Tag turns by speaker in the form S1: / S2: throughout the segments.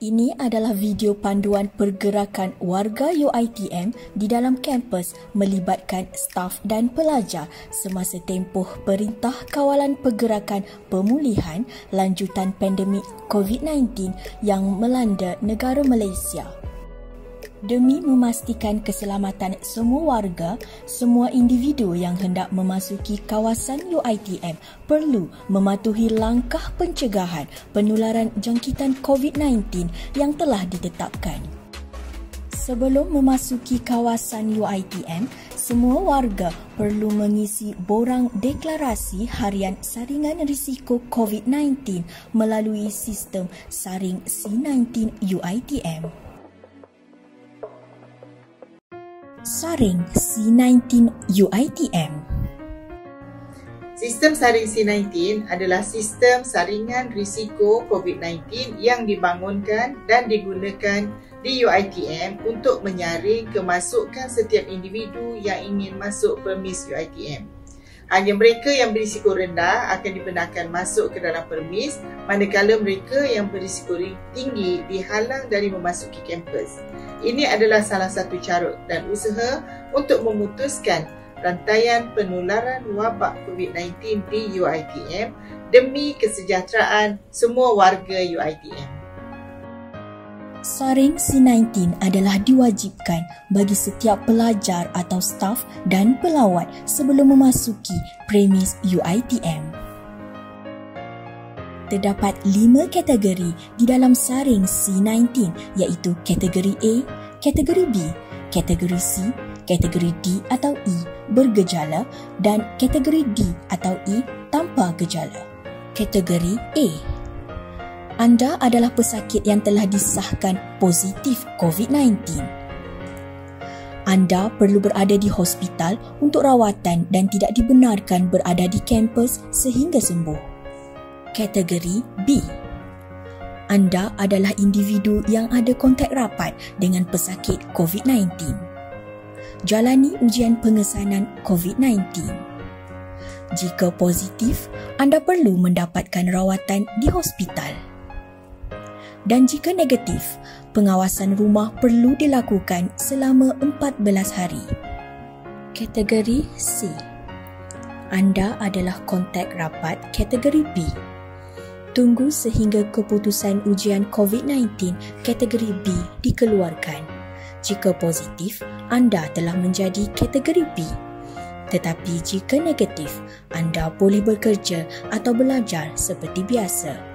S1: Ini adalah video panduan pergerakan warga UiTM di dalam kampus melibatkan staf dan pelajar semasa tempoh Perintah Kawalan Pergerakan Pemulihan lanjutan pandemik COVID-19 yang melanda negara Malaysia. Demi memastikan keselamatan semua warga, semua individu yang hendak memasuki kawasan UiTM perlu mematuhi langkah pencegahan penularan jangkitan COVID-19 yang telah ditetapkan. Sebelum memasuki kawasan UiTM, semua warga perlu mengisi borang deklarasi harian saringan risiko COVID-19 melalui sistem saring C19 UiTM. Saring C19 UiTM.
S2: Sistem saring C19 adalah sistem saringan risiko COVID-19 yang dibangunkan dan digunakan di UiTM untuk menyaring kemasukan setiap individu yang ingin masuk permis UiTM. Hanya mereka yang berisiko rendah akan dibenarkan masuk ke dalam permis, manakala mereka yang berisiko tinggi dihalang dari memasuki kampus. Ini adalah salah satu cara dan usaha untuk memutuskan rantaian penularan wabak COVID-19 di UiTM demi kesejahteraan semua warga UiTM.
S1: Saring C19 adalah diwajibkan bagi setiap pelajar atau staf dan pelawat sebelum memasuki premis UiTM. Terdapat 5 kategori di dalam saring C19 iaitu kategori A, kategori B, kategori C, kategori D atau E bergejala dan kategori D atau E tanpa gejala. Kategori A. Anda adalah pesakit yang telah disahkan positif COVID-19. Anda perlu berada di hospital untuk rawatan dan tidak dibenarkan berada di kampus sehingga sembuh. Kategori B. Anda adalah individu yang ada kontak rapat dengan pesakit COVID-19. Jalani ujian pengesanan COVID-19. Jika positif, anda perlu mendapatkan rawatan di hospital. Dan jika negatif, pengawasan rumah perlu dilakukan selama 14 hari. Kategori C. Anda adalah kontak rapat kategori B. Tunggu sehingga keputusan ujian COVID-19 kategori B dikeluarkan. Jika positif, anda telah menjadi kategori B. Tetapi jika negatif, anda boleh bekerja atau belajar seperti biasa.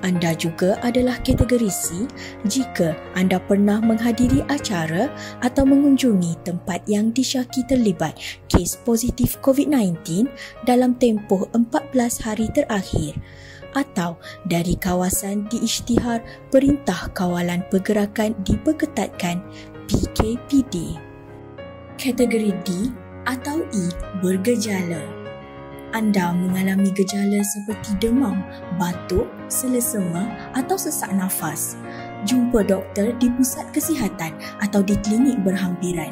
S1: Anda juga adalah kategori C jika anda pernah menghadiri acara atau mengunjungi tempat yang disyaki terlibat kes positif COVID-19 dalam tempoh 14 hari terakhir atau dari kawasan diisytihar Perintah Kawalan Pergerakan Diperketatkan PKPD. Kategori D atau E bergejala. Anda mengalami gejala seperti demam, batuk, selesema atau sesak nafas. Jumpa doktor di pusat kesihatan atau di klinik berhampiran.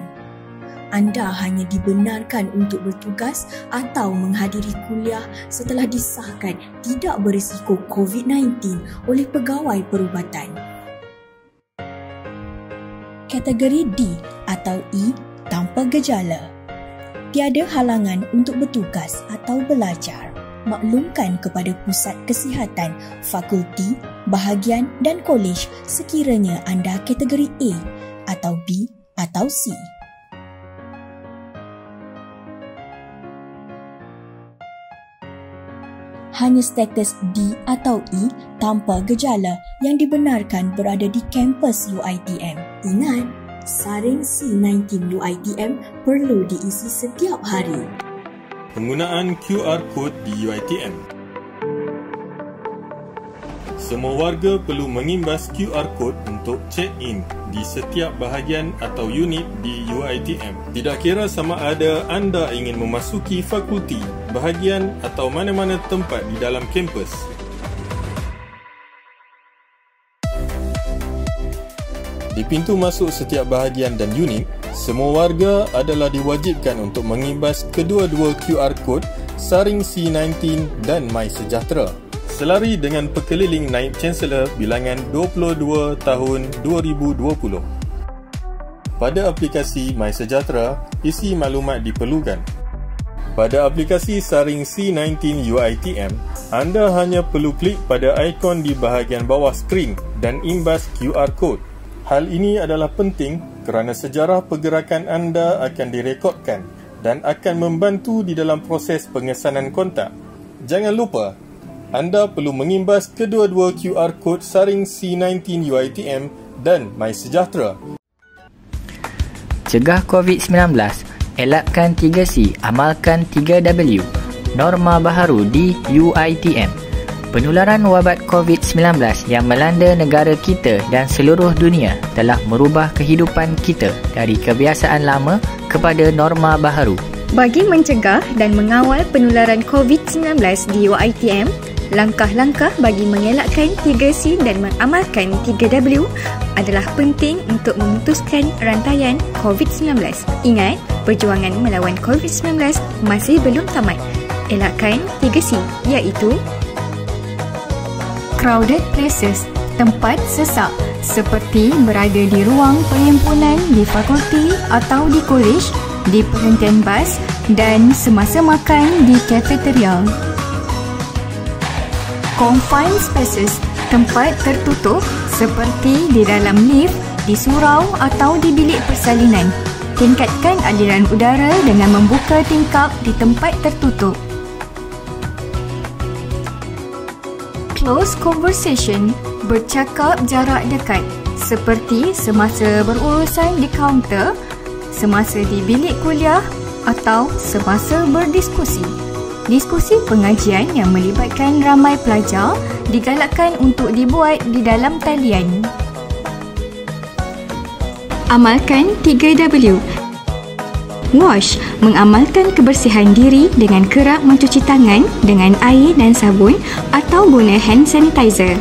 S1: Anda hanya dibenarkan untuk bertugas atau menghadiri kuliah setelah disahkan tidak berisiko COVID-19 oleh pegawai perubatan. Kategori D atau E tanpa gejala. Tiada halangan untuk bertugas atau belajar. Maklumkan kepada pusat kesihatan, fakulti, bahagian dan kolej sekiranya anda kategori A atau B atau C. Hanya status D atau E tanpa gejala yang dibenarkan berada di kampus UiTM. Ingat, saring C19 UiTM perlu diisi setiap hari.
S3: Penggunaan QR Code di UiTM. Semua warga perlu mengimbas QR Code untuk check-in di setiap bahagian atau unit di UiTM. Tidak kira sama ada anda ingin memasuki fakulti, bahagian atau mana-mana tempat di dalam kampus. Di pintu masuk setiap bahagian dan unit, semua warga adalah diwajibkan untuk mengimbas kedua-dua QR Code Saring C19 dan MySejahtera. selari dengan pekeliling Naib Chancellor bilangan 22 tahun 2020. Pada aplikasi MySejahtera, isi maklumat diperlukan. Pada aplikasi saring C19 UiTM, anda hanya perlu klik pada ikon di bahagian bawah skrin dan imbas QR Code. Hal ini adalah penting kerana sejarah pergerakan anda akan direkodkan dan akan membantu di dalam proses pengesanan kontak. Jangan lupa, anda perlu mengimbas kedua-dua QR Code saring C19 UiTM dan MySejahtera.
S4: Cegah COVID-19, elakkan 3C, amalkan 3W. Norma baharu di UiTM. Penularan wabak COVID-19 yang melanda negara kita dan seluruh dunia telah merubah kehidupan kita dari kebiasaan lama kepada norma baharu.
S5: Bagi mencegah dan mengawal penularan COVID-19 di UiTM, langkah-langkah bagi mengelakkan 3C dan mengamalkan 3W adalah penting untuk memutuskan rantaian COVID-19. Ingat, perjuangan melawan COVID-19 masih belum tamat. Elakkan 3C, iaitu crowded places, tempat sesak, seperti berada di ruang perhimpunan di fakulti atau di kolej, di perhentian bas dan semasa makan di kafeteria. Confined spaces, tempat tertutup seperti di dalam lift, di surau atau di bilik persalinan. Tingkatkan aliran udara dengan membuka tingkap di tempat tertutup. Close conversation, bercakap jarak dekat, seperti semasa berurusan di kaunter, semasa di bilik kuliah atau semasa berdiskusi. Diskusi pengajian yang melibatkan ramai pelajar digalakkan untuk dibuat di dalam talian. Amalkan 3W. Wash, mengamalkan kebersihan diri dengan kerap mencuci tangan dengan air dan sabun atau guna hand sanitizer.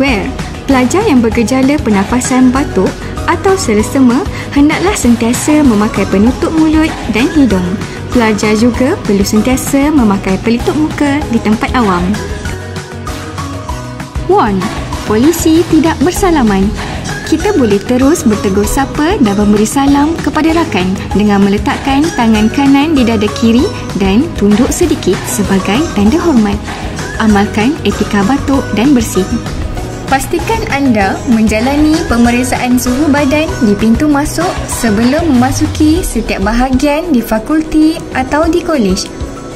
S5: Wear, pelajar yang bergejala pernafasan batuk atau selesema hendaklah sentiasa memakai penutup mulut dan hidung. Pelajar juga perlu sentiasa memakai pelitup muka di tempat awam. Warn, polisi tidak bersalaman. Kita boleh terus bertegur sapa dan memberi salam kepada rakan dengan meletakkan tangan kanan di dada kiri dan tunduk sedikit sebagai tanda hormat. Amalkan etika batuk dan bersih. Pastikan anda menjalani pemeriksaan suhu badan di pintu masuk sebelum memasuki setiap bahagian di fakulti atau di kolej.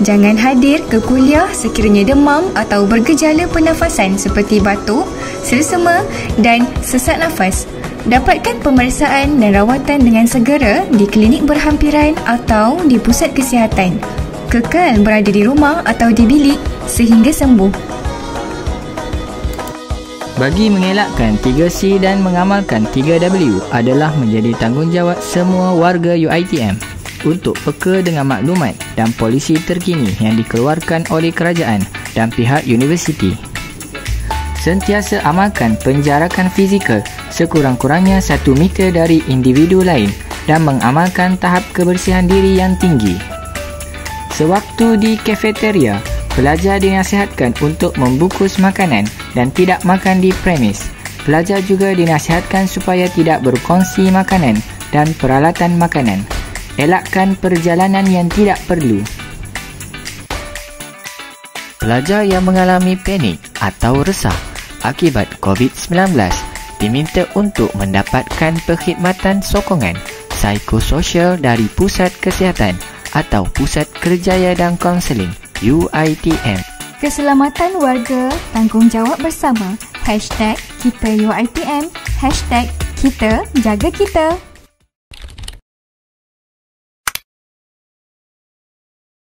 S5: Jangan hadir ke kuliah sekiranya demam atau bergejala pernafasan seperti batuk, selesema dan sesak nafas. Dapatkan pemeriksaan dan rawatan dengan segera di klinik berhampiran atau di pusat kesihatan. Kekal berada di rumah atau di bilik sehingga sembuh.
S4: Bagi mengelakkan 3C dan mengamalkan 3W adalah menjadi tanggungjawab semua warga UiTM untuk peka dengan maklumat dan polisi terkini yang dikeluarkan oleh kerajaan dan pihak universiti. Sentiasa amalkan penjarakan fizikal sekurang-kurangnya 1 meter dari individu lain dan mengamalkan tahap kebersihan diri yang tinggi. Sewaktu di kafeteria, pelajar dinasihatkan untuk membungkus makanan dan tidak makan di premis. Pelajar juga dinasihatkan supaya tidak berkongsi makanan dan peralatan makanan. Elakkan perjalanan yang tidak perlu. Pelajar yang mengalami panik atau resah akibat COVID-19 diminta untuk mendapatkan perkhidmatan sokongan psikososial dari Pusat Kesihatan atau Pusat Kerjaya dan Kaunseling UiTM.
S5: Keselamatan warga, tanggungjawab bersama. #KitaUiTM, #Kita Jaga Kita.